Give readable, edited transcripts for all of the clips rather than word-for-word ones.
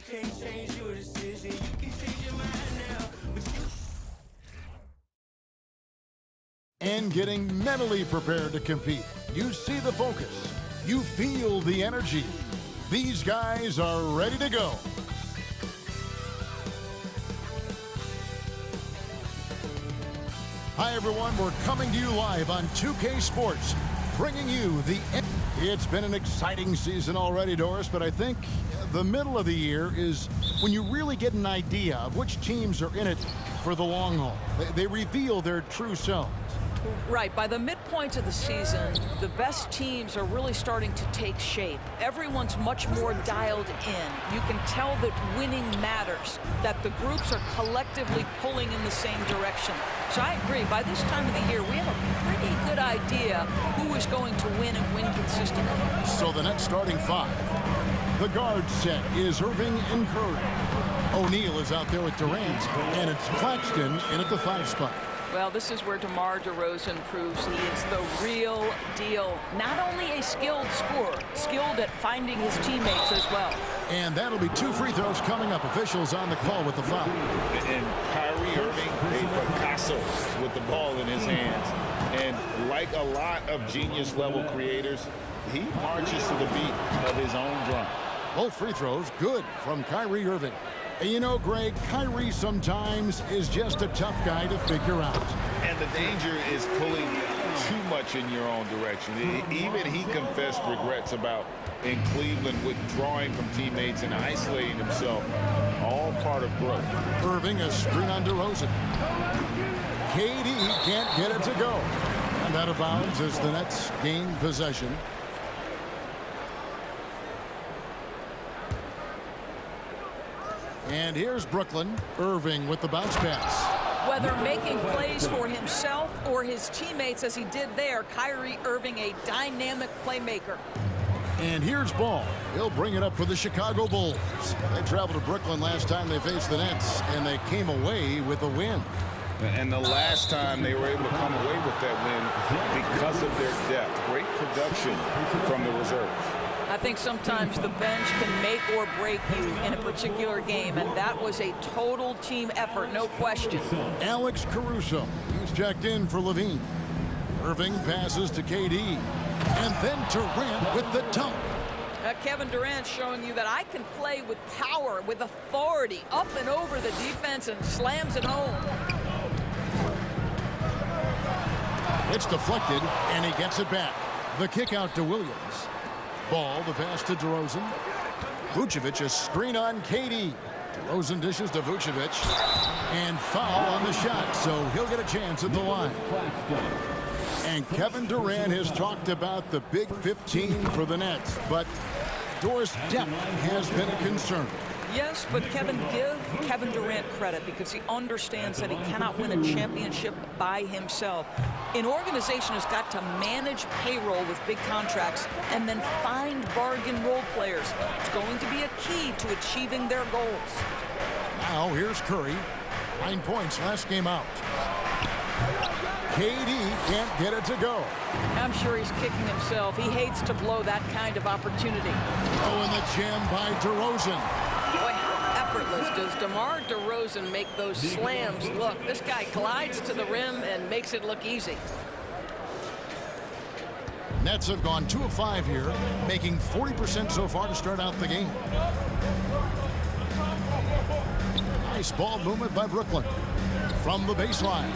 can't change your decision. You can change your mind now, but you... And getting mentally prepared to compete. You see the focus. You feel the energy. These guys are ready to go. Hi, everyone. We're coming to you live on 2K Sports, bringing you the... It's been an exciting season already, Doris, but I think the middle of the year is when you really get an idea of which teams are in it for the long haul. They reveal their true selves. Right. By the midpoint of the season, the best teams are really starting to take shape. Everyone's much more dialed in. You can tell that winning matters, that the groups are collectively pulling in the same direction. So I agree. By this time of the year, we have a pretty good idea who is going to win and win consistently. So the next starting five. The guard set is Irving and Curry. O'Neal is out there with Durant, and it's Claxton in at the 5 spot. Well, this is where DeMar DeRozan proves he is the real deal. Not only a skilled scorer, skilled at finding his teammates as well. And that'll be 2 free throws coming up. Officials on the call with the foul. And Kyrie Irving, a Picasso with the ball in his hands. And like a lot of genius-level creators, he marches to the beat of his own drum. Both free throws good from Kyrie Irving. And you know, Greg, Kyrie sometimes is just a tough guy to figure out. And the danger is pulling too much in your own direction. Even he confessed regrets about in Cleveland withdrawing from teammates and isolating himself. All part of growth. Irving, a screen on DeRozan. KD can't get it to go. And out of bounds as the Nets gain possession. And here's Brooklyn. Irving with the bounce pass. Whether making plays for himself or his teammates as he did there, Kyrie Irving, a dynamic playmaker. And here's Ball. He'll bring it up for the Chicago Bulls. They traveled to Brooklyn last time they faced the Nets, and they came away with a win. And the last time they were able to come away with that win because of their depth. Great production from the reserves. I think sometimes the bench can make or break you in a particular game, and that was a total team effort, no question. Alex Caruso, he's checked in for Levine. Irving passes to KD, and then Durant with the dunk. Kevin Durant showing you that I can play with power, with authority, up and over the defense, and slams it home. It's deflected, and he gets it back. The kick out to Williams. Ball, the pass to DeRozan. Vucevic, a screen on KD. DeRozan dishes to Vucevic. And foul on the shot, so he'll get a chance at the line. And Kevin Durant has talked about the Big 15 for the Nets, but Doris, depth has been a concern. Yes, but Kevin, give Kevin Durant credit because he understands that he cannot win a championship by himself. An organization has got to manage payroll with big contracts and then find bargain role players. It's going to be a key to achieving their goals. Now here's Curry. 9 points last game out. KD can't get it to go. I'm sure he's kicking himself. He hates to blow that kind of opportunity. Oh, and the jam by DeRozan. Boy, how effortless does DeMar DeRozan make those slams look? This guy glides to the rim and makes it look easy. Nets have gone 2 of 5 here, making 40% so far to start out the game. Nice ball movement by Brooklyn. From the baseline.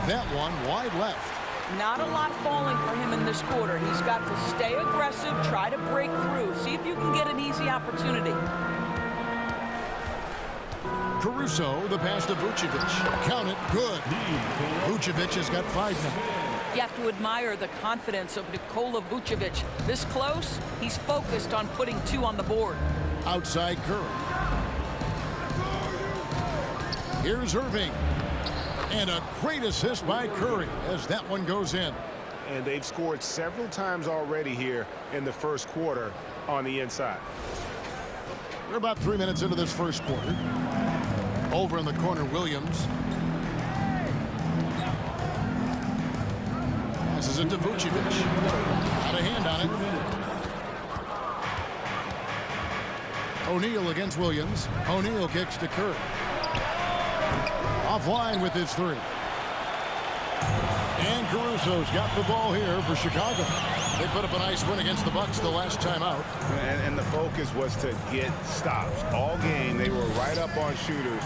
That one wide left. Not a lot falling for him in this quarter. He's got to stay aggressive, try to break through, see if you can get an easy opportunity. Caruso, the pass to Vucevic. Count it, good. Vucevic has got 5 now. You have to admire the confidence of Nikola Vucevic. This close, he's focused on putting 2 on the board. Outside Curry. Here's Irving. And a great assist by Curry as that one goes in. And they've scored several times already here in the first quarter on the inside. We're about 3 minutes into this first quarter. Over in the corner, Williams. Passes it to Vucevic. Got a hand on it. O'Neal against Williams. O'Neal kicks to Curry. Offline with his three. And Caruso's got the ball here for Chicago. They put up a nice win against the Bucks the last time out. And the focus was to get stops. All game, they were right up on shooters,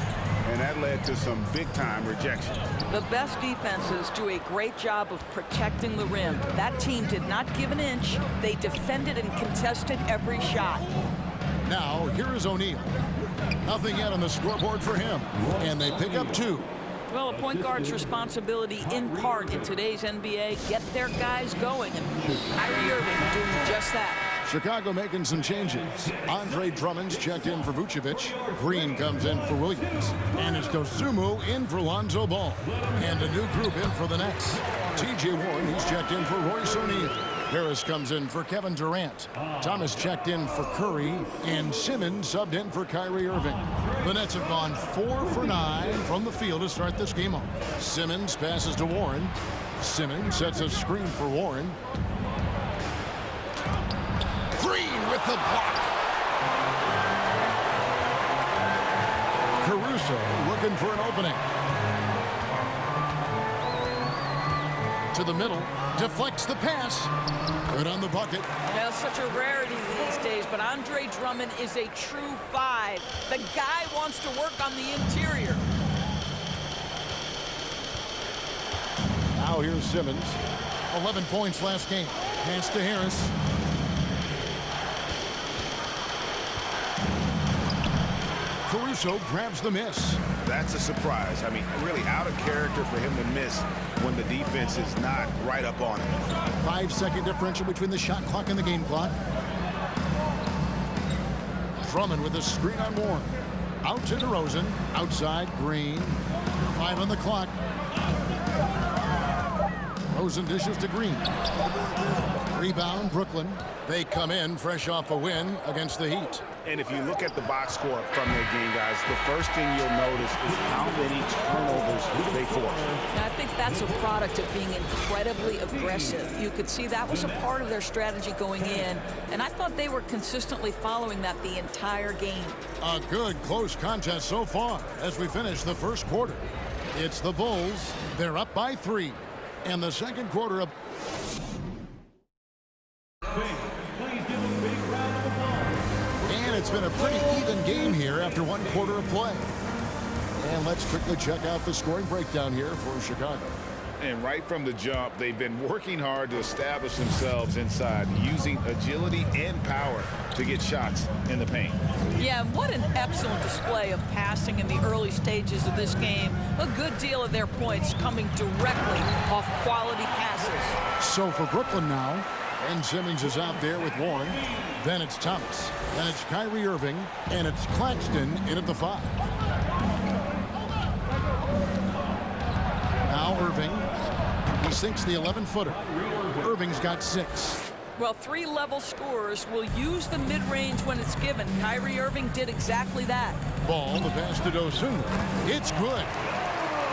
and that led to some big-time rejection. The best defenses do a great job of protecting the rim. That team did not give an inch. They defended and contested every shot. Now, here is O'Neal. Nothing yet on the scoreboard for him. And they pick up 2. Well, a point guard's responsibility, in part, in today's NBA, get their guys going. And Kyrie Irving doing just that. Chicago making some changes. Andre Drummond's checked in for Vucevic. Green comes in for Williams. And it's Dosunmu in for Lonzo Ball. And a new group in for the Nets. T.J. Warren, he's checked in for Royce O'Neal. Harris comes in for Kevin Durant. Thomas checked in for Curry. And Simmons subbed in for Kyrie Irving. The Nets have gone 4 for 9 from the field to start this game off. Simmons passes to Warren. Simmons sets a screen for Warren. Green with the block. Caruso looking for an opening. To the middle, deflects the pass. Good on the bucket. Now, such a rarity these days, but Andre Drummond is a true 5. The guy wants to work on the interior. Now here's Simmons. 11 points last game. Pass to Harris. Caruso grabs the miss. That's a surprise. I mean, really out of character for him to miss when the defense is not right up on him. 5-second differential between the shot clock and the game clock. Drummond with a screen on Warren. Out to DeRozan. Outside, Green. 5 on the clock. DeRozan dishes to Green. Rebound, Brooklyn. They come in fresh off a win against the Heat. And if you look at the box score from that game, guys, the first thing you'll notice is how many turnovers they force. And I think that's a product of being incredibly aggressive. You could see that was a part of their strategy going in, and I thought they were consistently following that the entire game. A good close contest so far as we finish the first quarter. It's the Bulls. They're up by 3. And the second quarter of... And it's been a pretty even game here after 1 quarter of play. And let's quickly check out the scoring breakdown here for Chicago. And right from the jump, they've been working hard to establish themselves inside, using agility and power to get shots in the paint. Yeah, what an excellent display of passing in the early stages of this game. A good deal of their points coming directly off quality passes. So for Brooklyn now, Ben Simmons is out there with Warren. Then it's Thomas. Then it's Kyrie Irving. And it's Claxton in at the 5. Now Irving. He sinks the 11-footer. Irving's got 6. Well, 3 level scorers will use the mid-range when it's given. Kyrie Irving did exactly that. Ball, the pass to Dosunmu. It's good.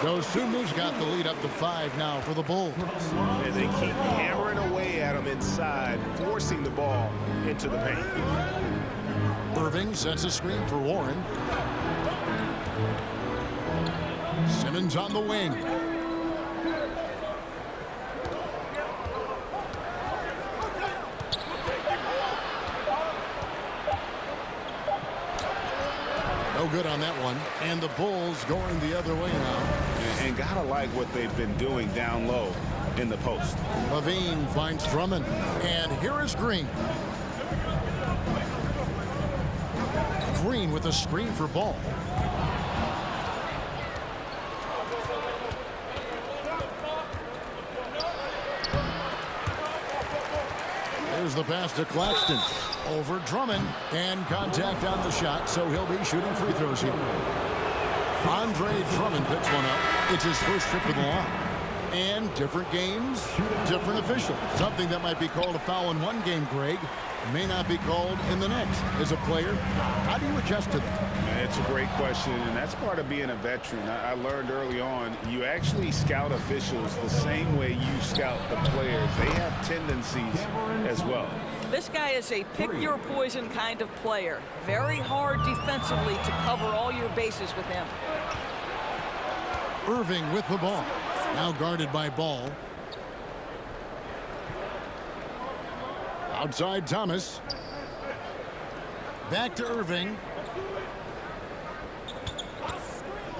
Dosunmu's got the lead up to 5 now for the Bulls. And they keep hammering away at him inside, forcing the ball into the paint. Irving sets a screen for Warren. Simmons on the wing. No good on that one. And the Bulls going the other way now. And gotta like what they've been doing down low in the post. Levine finds Drummond. And here is Green. Green with a screen for Ball. There's the pass to Claxton. Over Drummond. And contact on the shot, so he'll be shooting free throws here. Andre Drummond picks one up. It's his first trip to the line. And different games, different officials. Something that might be called a foul in one game, Greg, may not be called in the next. As a player, how do you adjust to that? It's a great question, and that's part of being a veteran. I learned early on, you actually scout officials the same way you scout the players. They have tendencies as well. This guy is a pick-your-poison kind of player. Very hard defensively to cover all your bases with him. Irving with the ball. Now guarded by Ball. Outside Thomas. Back to Irving.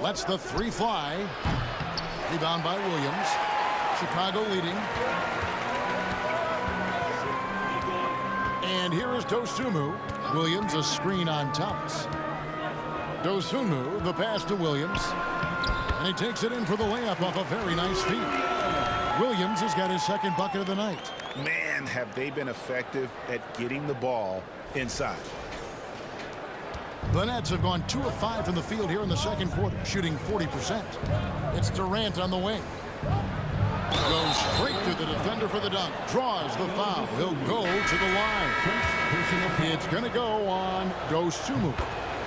Lets the three fly. Rebound by Williams. Chicago leading. And here is Dosunmu. Williams a screen on Thomas. Dosunmu, the pass to Williams. And he takes it in for the layup off a very nice feed. Williams has got his second bucket of the night. Man, have they been effective at getting the ball inside. The Nets have gone 2 of 5 from the field here in the second quarter, shooting 40%. It's Durant on the wing. Goes straight to the defender for the dunk. Draws the foul. He'll go to the line. It's going to go on Dosunmu.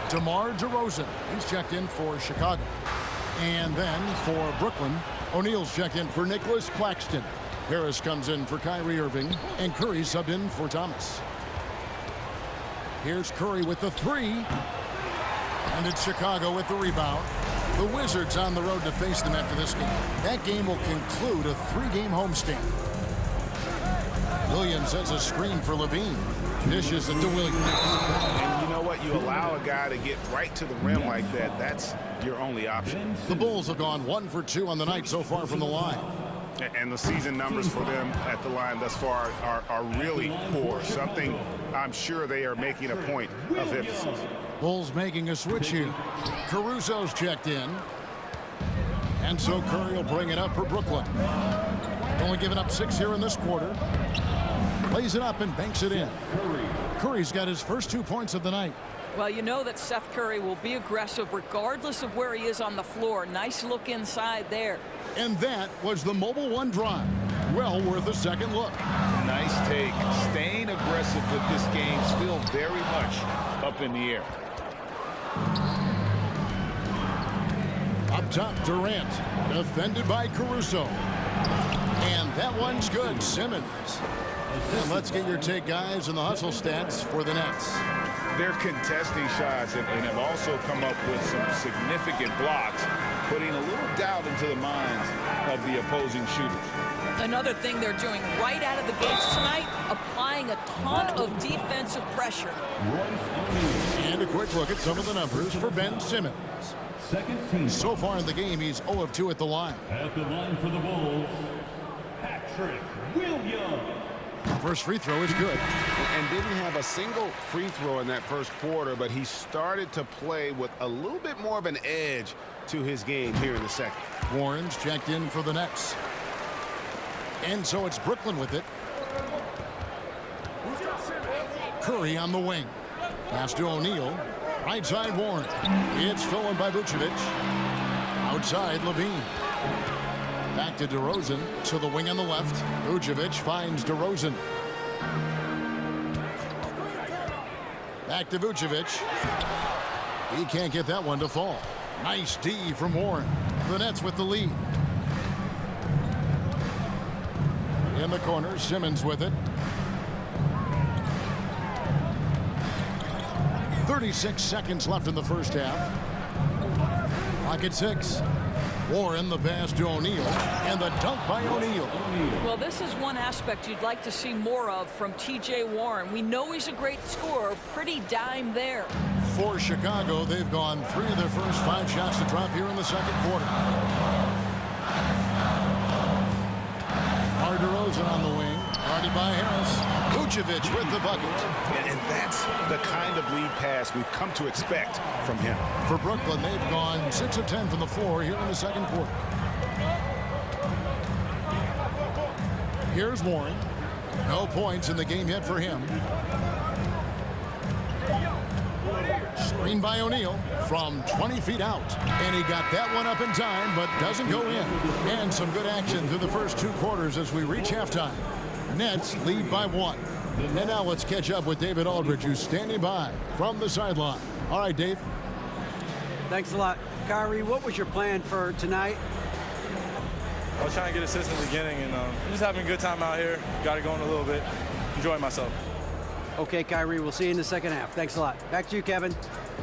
DeMar DeRozan. He's checked in for Chicago. And then for Brooklyn, O'Neal's checked in for Nicholas Claxton. Harris comes in for Kyrie Irving. And Curry subbed in for Thomas. Here's Curry with the three. And it's Chicago with the rebound. The Wizards on the road to face them after this game. That game will conclude a 3-game homestand. Williams has a screen for Levine. Dishes it to Williams. And you know what? You allow a guy to get right to the rim like that. That's your only option. The Bulls have gone 1 for 2 on the night so far from the line. And the season numbers for them at the line thus far are really poor. Something I'm sure they are making a point of emphasis. Bulls making a switch here. Caruso's checked in. And so Curry will bring it up for Brooklyn. Only giving up 6 here in this quarter. Plays it up and banks it in. Curry's got his first 2 points of the night. Well, you know that Seth Curry will be aggressive regardless of where he is on the floor. Nice look inside there. And that was the Mobile One drive. Well worth a second look. Nice take. Staying aggressive with this game, still very much up in the air. Up top, Durant. Defended by Caruso. And that one's good. Simmons. And let's get your take, guys, on the hustle stats for the Nets. They're contesting shots and have also come up with some significant blocks, putting a little doubt into the minds of the opposing shooters. Another thing they're doing right out of the gates tonight, applying a ton of defensive pressure. And a quick look at some of the numbers for Ben Simmons. So far in the game, he's 0 of 2 at the line. At the line for the Bulls, Patrick Williams. First free throw is good. And didn't have a single free throw in that first quarter, but he started to play with a little bit more of an edge to his game here in the second. Warren's checked in for the Nets. And so it's Brooklyn with it. Curry on the wing. Pass to O'Neal. Right side Warren. It's stolen by Vucevic. Outside Levine. Back to DeRozan, to the wing on the left. Vucevic finds DeRozan. Back to Vucevic. He can't get that one to fall. Nice D from Warren. The Nets with the lead. In the corner, Simmons with it. 36 seconds left in the first half. Clock at 6. Warren the pass to O'Neal, and the dunk by O'Neal. Well, this is one aspect you'd like to see more of from T.J. Warren. We know he's a great scorer, pretty dime there. For Chicago, they've gone 3 of their first 5 shots to drop here in the second quarter. DeRozan on the wing, guarded by Harris. Vucevic with the bucket. And that's the kind of lead pass we've come to expect from him. For Brooklyn, they've gone 6 of 10 from the floor here in the second quarter. Here's Warren. No points in the game yet for him. Screen by O'Neal from 20 feet out. And he got that one up in time, but doesn't go in. And some good action through the first 2 quarters as we reach halftime. Nets lead by 1. And now let's catch up with David Aldridge, who's standing by from the sideline. All right, Dave. Thanks a lot. Kyrie, what was your plan for tonight? I was trying to get assists in the beginning, and just having a good time out here. Got it going a little bit. Enjoying myself. Okay, Kyrie, we'll see you in the second half. Thanks a lot. Back to you, Kevin.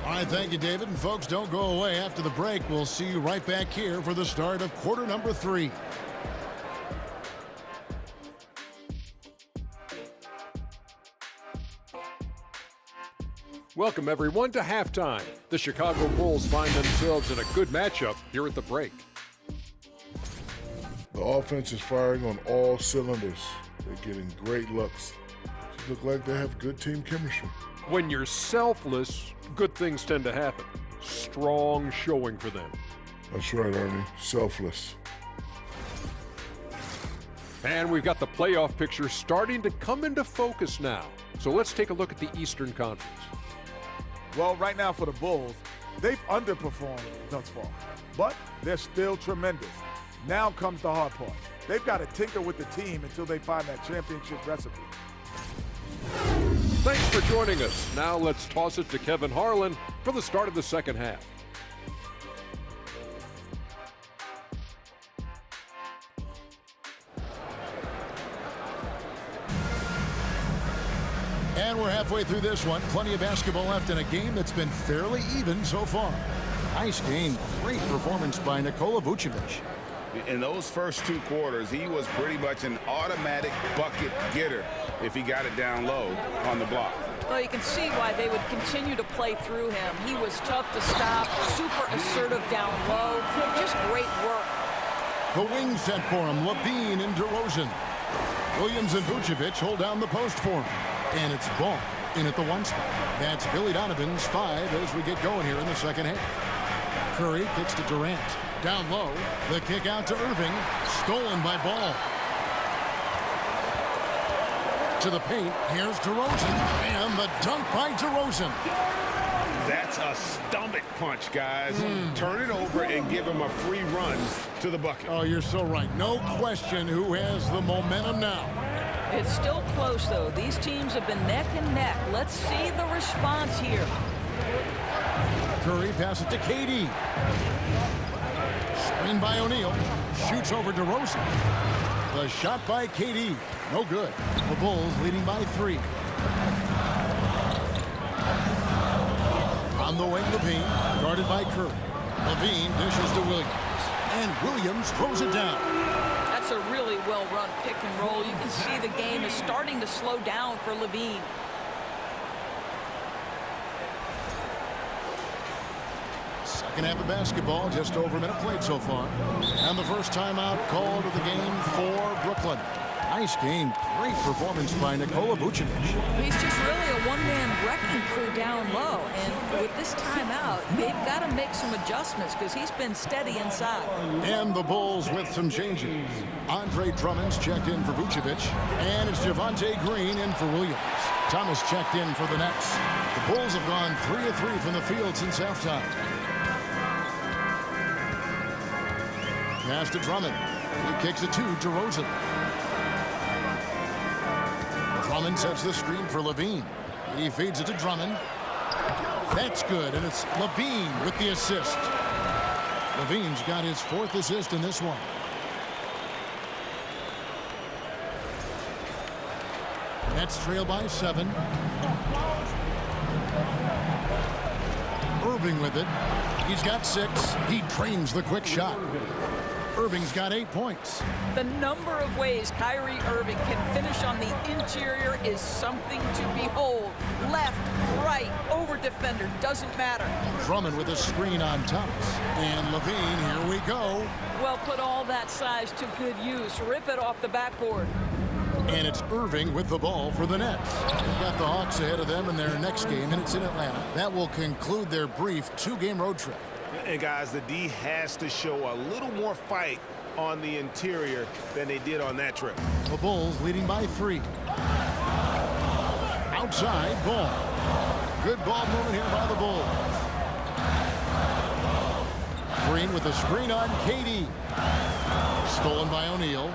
All right, thank you, David. And folks, don't go away. After the break, we'll see you right back here for the start of quarter number 3. Welcome, everyone, to halftime. The Chicago Bulls find themselves in a good matchup here at the break. The offense is firing on all cylinders. They're getting great looks. They look like they have good team chemistry. When you're selfless, good things tend to happen. Strong showing for them. That's right, Ernie. Selfless. And we've got the playoff picture starting to come into focus now. So let's take a look at the Eastern Conference. Well, right now for the Bulls, they've underperformed thus far, but they're still tremendous. Now comes the hard part. They've got to tinker with the team until they find that championship recipe. Thanks for joining us. Now let's toss it to Kevin Harlan for the start of the second half. And we're halfway through this one. Plenty of basketball left in a game that's been fairly even so far. Nice game. Great performance by Nikola Vucevic. In those first 2 quarters, he was pretty much an automatic bucket getter if he got it down low on the block. Well, you can see why they would continue to play through him. He was tough to stop, super assertive down low, just great work. The wing set for him, Levine and DeRozan. Williams and Vucevic hold down the post for him. And it's Ball in at the 1 spot. That's Billy Donovan's 5 as we get going here in the second half. Curry kicks to Durant. Down low, the kick out to Irving. Stolen by Ball. To the paint, here's DeRozan. And the dunk by DeRozan. That's a stomach punch, guys. Turn it over and give him a free run to the bucket. Oh, you're so right. No question who has the momentum now. It's still close, though. These teams have been neck and neck. Let's see the response here. Curry passes to KD. Screen by O'Neal. Shoots over DeRozan. The shot by KD. No good. The Bulls leading by 3. On the wing, Levine. Guarded by Curry. Levine dishes to Williams. And Williams throws it down. That's a really well-run pick and roll. You can see the game is starting to slow down for Levine. Second half of basketball, just over a minute played so far. And the first timeout called of the game for Brooklyn. Nice game. Great performance by Nikola Vucevic. He's just really a one-man wrecking crew down low. And with this timeout, they've got to make some adjustments because he's been steady inside. And the Bulls with some changes. Andre Drummond's checked in for Vucevic. And it's Javonte Green in for Williams. Thomas checked in for the Nets. The Bulls have gone 3 of 3 from the field since halftime. Pass to Drummond. He kicks it to DeRozan. Drummond sets the screen for Levine. He feeds it to Drummond. That's good, and it's Levine with the assist. Levine's got his 4th assist in this one. Nets trail by 7. Irving with it. He's got 6. He drains the quick shot. Irving's got 8 points. The number of ways Kyrie Irving can finish on the interior is something to behold. Left, right, over defender, doesn't matter. Drummond with a screen on Thomas. And Levine, here we go. Well, put all that size to good use. Rip it off the backboard. And it's Irving with the ball for the Nets. They've got the Hawks ahead of them in their next game, and it's in Atlanta. That will conclude their brief 2-game road trip. And guys, the D has to show a little more fight on the interior than they did on that trip. The Bulls leading by 3. Outside, Ball. Good ball movement here by the Bulls. Green with the screen on KD. Stolen by O'Neal.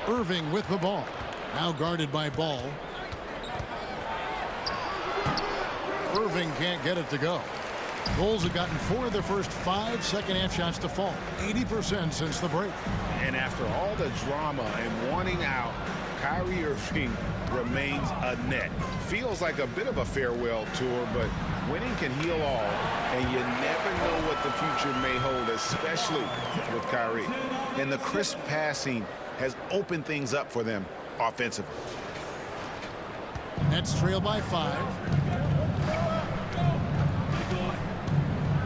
Irving with the ball. Now guarded by Ball. Irving can't get it to go. Bulls have gotten 4 of their first 5 second-half shots to fall. 80% since the break. And after all the drama and wanting out, Kyrie Irving remains a net. Feels like a bit of a farewell tour, but winning can heal all, and you never know what the future may hold, especially with Kyrie. And the crisp passing has opened things up for them offensively. Nets trail by 5.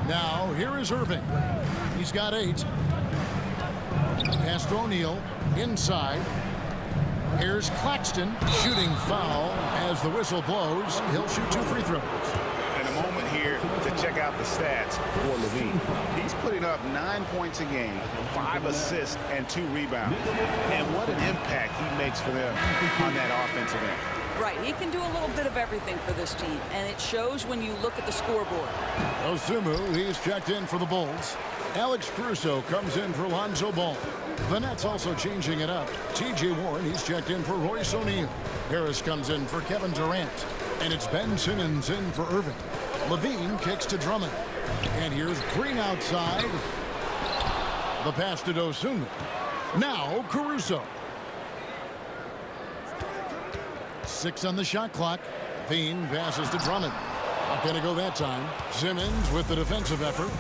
Now, here is Irving. He's got 8. Pass to O'Neal. Inside. Here's Claxton. Shooting foul as the whistle blows. He'll shoot 2 free throws. And a moment here to check out the stats for Levine. He's putting up 9 points a game, 5 assists, and 2 rebounds. And what an impact he makes for them on that offensive end. Right, he can do a little bit of everything for this team, and it shows when you look at the scoreboard. Osumu, he's checked in for the Bulls. Alex Caruso comes in for Lonzo Ball. The Nets also changing it up. T.J. Warren, he's checked in for Royce O'Neal. Harris comes in for Kevin Durant. And it's Ben Simmons in for Irving. Levine kicks to Drummond. And here's Green outside. The pass to Osumu. Now Caruso. 6 on the shot clock. Levine passes to Drummond. Not going to go that time. Simmons with the defensive effort.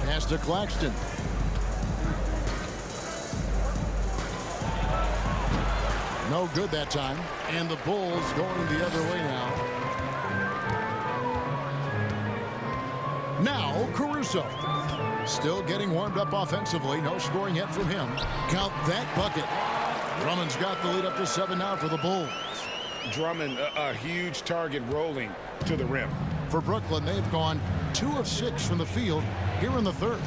Pass to Claxton. No good that time. And the Bulls going the other way now. Now Caruso. Still getting warmed up offensively. No scoring yet from him. Count that bucket. Drummond's got the lead up to 7 now for the Bulls. Drummond, a huge target rolling to the rim. For Brooklyn, they've gone 2 of 6 from the field here in the third.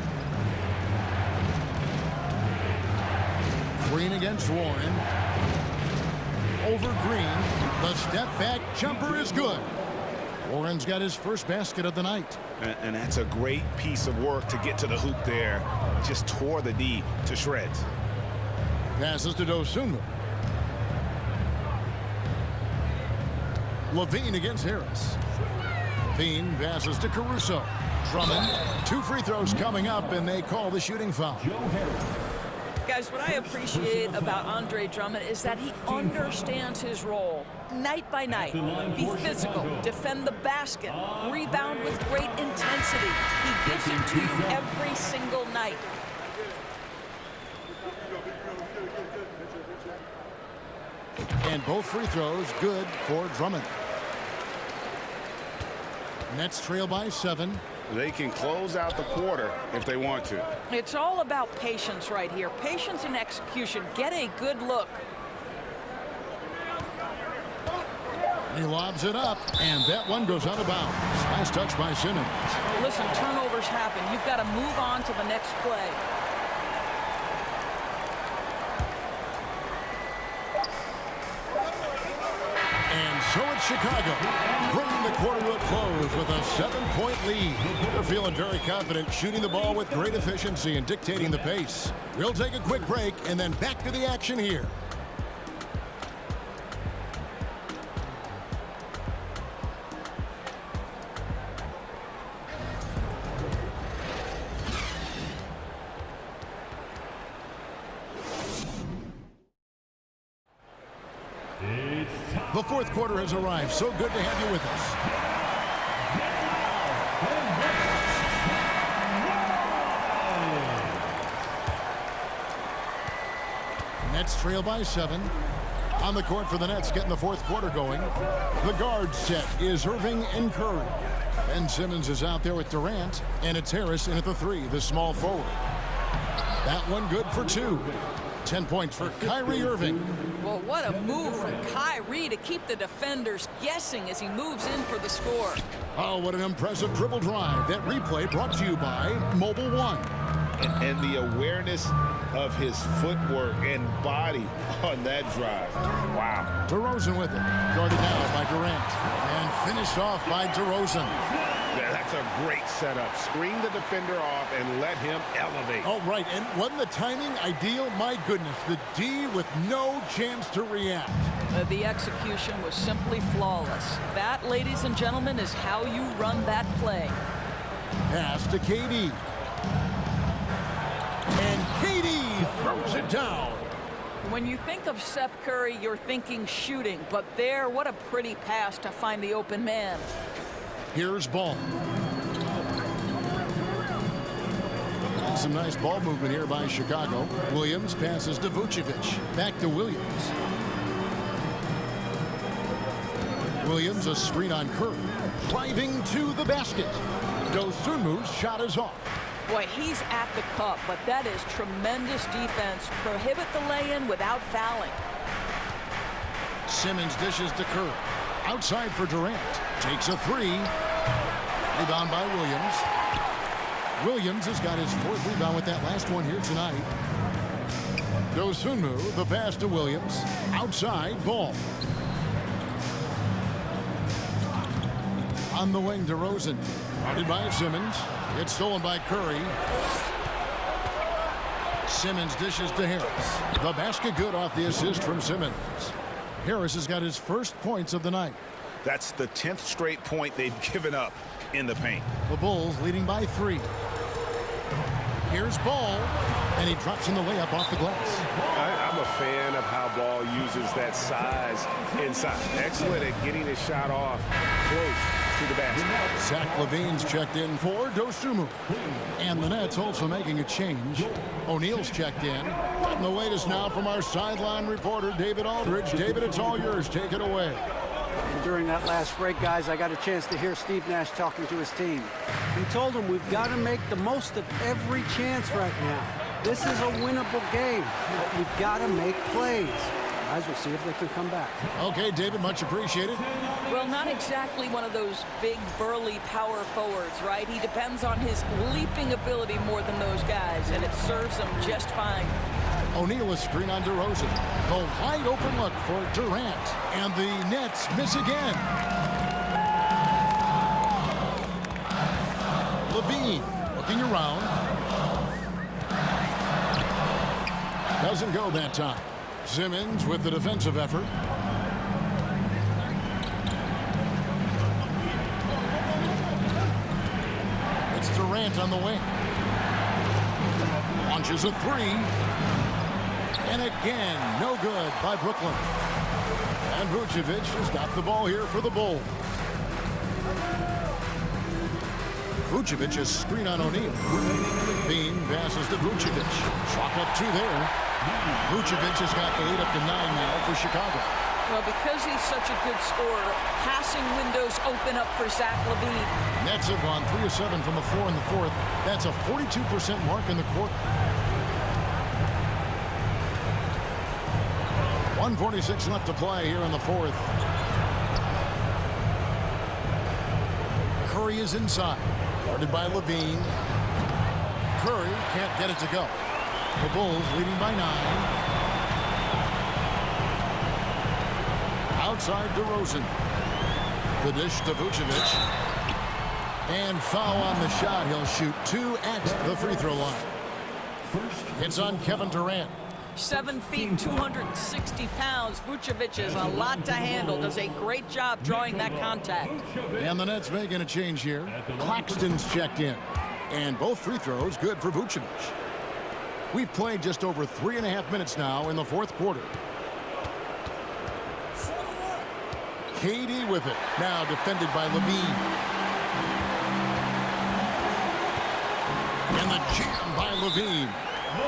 Green against Warren. Over Green. The step back jumper is good. Warren's got his first basket of the night. And that's a great piece of work to get to the hoop there. Just tore the D to shreds. Passes to Osumu. Levine against Harris. Levine passes to Caruso. Drummond. 2 free throws coming up, and they call the shooting foul. Guys, what I appreciate about Andre Drummond is that he understands his role night by night. Be physical, defend the basket, rebound with great intensity. He gives it to you every single night. And both free throws good for Drummond. Nets trail by 7. They can close out the quarter if they want to. It's all about patience right here. Patience and execution. Get a good look. He lobs it up, and that one goes out of bounds. Nice touch by Simmons. Listen, turnovers happen. You've got to move on to the next play. And so it's Chicago, bringing the quarter to a close with a 7-point lead. They're feeling very confident, shooting the ball with great efficiency and dictating the pace. We'll take a quick break and then back to the action here. The fourth quarter has arrived. So good to have you with us. Nets trail by 7. On the court for the Nets, getting the fourth quarter going. The guard set is Irving and Curry. Ben Simmons is out there with Durant, and it's Harris in at the 3, the small forward. That one good for 2. 10 points for Kyrie Irving. Well, what a move from Kyrie to keep the defenders guessing as he moves in for the score. Oh, what an impressive dribble drive. That replay brought to you by Mobile One. And the awareness of his footwork and body on that drive. Wow. DeRozan with it. Guarded now by Durant. And finished off by DeRozan. Yeah, that's a great setup. Screen the defender off and let him elevate. Oh, right. And wasn't the timing ideal? My goodness. The D with no chance to react. The execution was simply flawless. That, ladies and gentlemen, is how you run that play. Pass to KD. And KD throws it down. When you think of Seth Curry, you're thinking shooting, but there, what a pretty pass to find the open man. Here's Ball. Some nice ball movement here by Chicago. Williams passes to Vucevic. Back to Williams. Williams, a screen on Curry. Driving to the basket. Dosunmu's shot is off. Boy, he's at the cup, but that is tremendous defense. Prohibit the lay-in without fouling. Simmons dishes to Curry. Outside for Durant. Takes a three. Rebound by Williams. Williams has got his fourth rebound with that last one here tonight. Dosunmu, the pass to Williams. Outside, Ball. On the wing, DeRozan. Guarded by Simmons. It's stolen by Curry. Simmons dishes to Harris. The basket good off the assist from Simmons. Harris has got his first points of the night. That's the 10th straight point they've given up in the paint. The Bulls leading by 3. Here's Ball, and he drops in the layup off the glass. I'm a fan of how Ball uses that size inside. Excellent at getting his shot off close to the basket. Zach LaVine's checked in for Dosunmu. And the Nets also making a change. O'Neal's checked in. And the latest now from our sideline reporter, David Aldridge. David, it's all yours. Take it away. And during that last break, guys, I got a chance to hear Steve Nash talking to his team. He told them we've got to make the most of every chance right now. This is a winnable game, but we've got to make plays. Guys, we'll see if they can come back. Okay, David, much appreciated. Well, not exactly one of those big, burly power forwards, right? He depends on his leaping ability more than those guys, and it serves him just fine. O'Neal a screen on DeRozan. The wide open look for Durant. And the Nets miss again. LaVine looking around. Doesn't go that time. Simmons with the defensive effort. It's Durant on the wing. Launches a three. And again, no good by Brooklyn. And Vucevic has got the ball here for the Bulls. Vucevic is screen on O'Neal. Bean passes to Vucevic. Chalk up 2 there. Vucevic has got the lead up to 9 now for Chicago. Well, because he's such a good scorer, passing windows open up for Zach LaVine. Nets have gone 3 of 7 from the floor in the fourth. That's a 42% mark in the quarter. 1:46 left to play here in the fourth. Curry is inside. Guarded by LaVine. Curry can't get it to go. The Bulls leading by 9. Outside DeRozan. The dish to Vucevic. And foul on the shot. He'll shoot 2 at the free throw line. It's on Kevin Durant. 7 feet, 260 pounds. Vucevic is a lot to handle. Does a great job drawing that contact. And the Nets making a change here. Claxton's checked in. And both free throws good for Vucevic. We've played just over 3.5 minutes now in the fourth quarter. KD with it. Now defended by LaVine. And the jam by LaVine.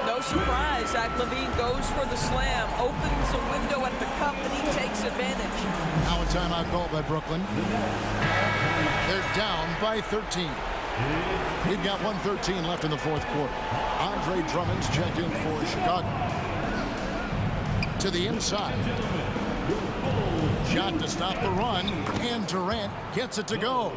No surprise, Zach LaVine goes for the slam, opens a window at the cup, and he takes advantage. Now a timeout called by Brooklyn. They're down by 13. We've got 1:13 left in the fourth quarter. Andre Drummond's checked in for Chicago. To the inside. Shot to stop the run, and Durant gets it to go.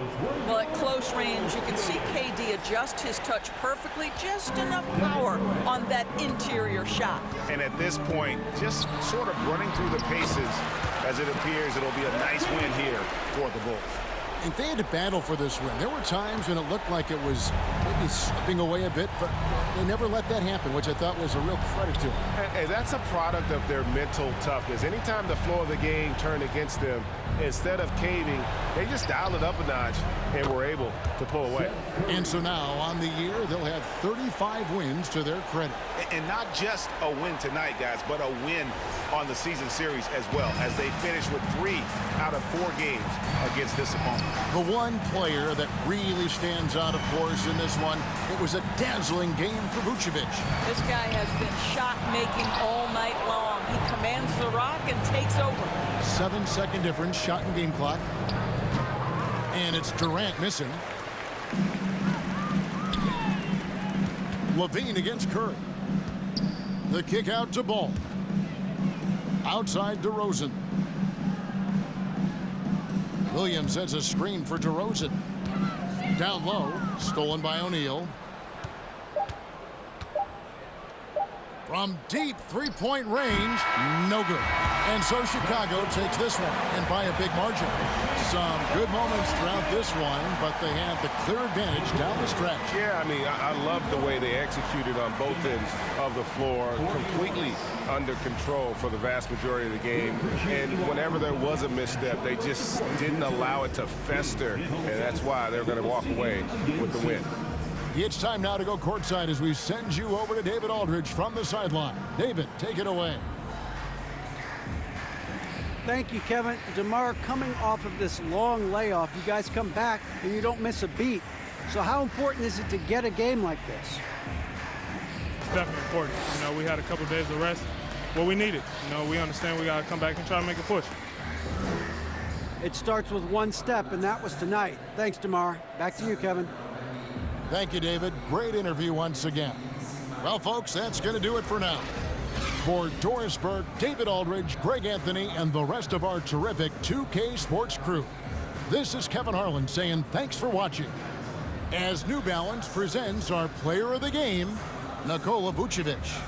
Well, at close range, you can see KD adjust his touch perfectly, just enough power on that interior shot. And at this point, just sort of running through the paces, as it appears it'll be a nice win here for the Bulls. think they had to battle for this win. There were times when it looked like it was maybe slipping away a bit, but they never let that happen, which I thought was a real credit to them. And that's a product of their mental toughness. Anytime the flow of the game turned against them, instead of caving, they just dialed it up a notch and were able to pull away. And so now, on the year, they'll have 35 wins to their credit. And not just a win tonight, guys, but a win on the season series as well, as they finish with 3 out of 4 games against this opponent. The one player that really stands out, of course, in this one, it was a dazzling game for Vucevic. This guy has been shot-making all night long. He commands the rock and takes over. 7-second difference, shot and game clock. And it's Durant missing. Levine against Curry. The kick out to Ball. Outside DeRozan. Williams sets a screen for DeRozan. Down low, stolen by O'Neal. From deep three-point range, no good. And so Chicago takes this one, and by a big margin. Some good moments throughout this one, but they have the clear advantage down the stretch. Yeah, I mean, I love the way they executed on both ends of the floor, completely under control for the vast majority of the game. And whenever there was a misstep, they just didn't allow it to fester, and that's why they're going to walk away with the win. It's time now to go courtside as we send you over to David Aldridge from the sideline. David, take it away. Thank you, Kevin. DeMar, coming off of this long layoff, you guys come back and you don't miss a beat. So how important is it to get a game like this? Definitely important. You know, we had a couple days of rest. Well, we need it. You know, we understand we got to come back and try to make a push. It starts with one step, and that was tonight. Thanks, DeMar. Back to you, Kevin. Thank you, David. Great interview once again. Well, folks, that's going to do it for now. For Doris Burke, David Aldridge, Greg Anthony, and the rest of our terrific 2K Sports crew, this is Kevin Harlan saying thanks for watching. As New Balance presents our player of the game, Nikola Vucevic.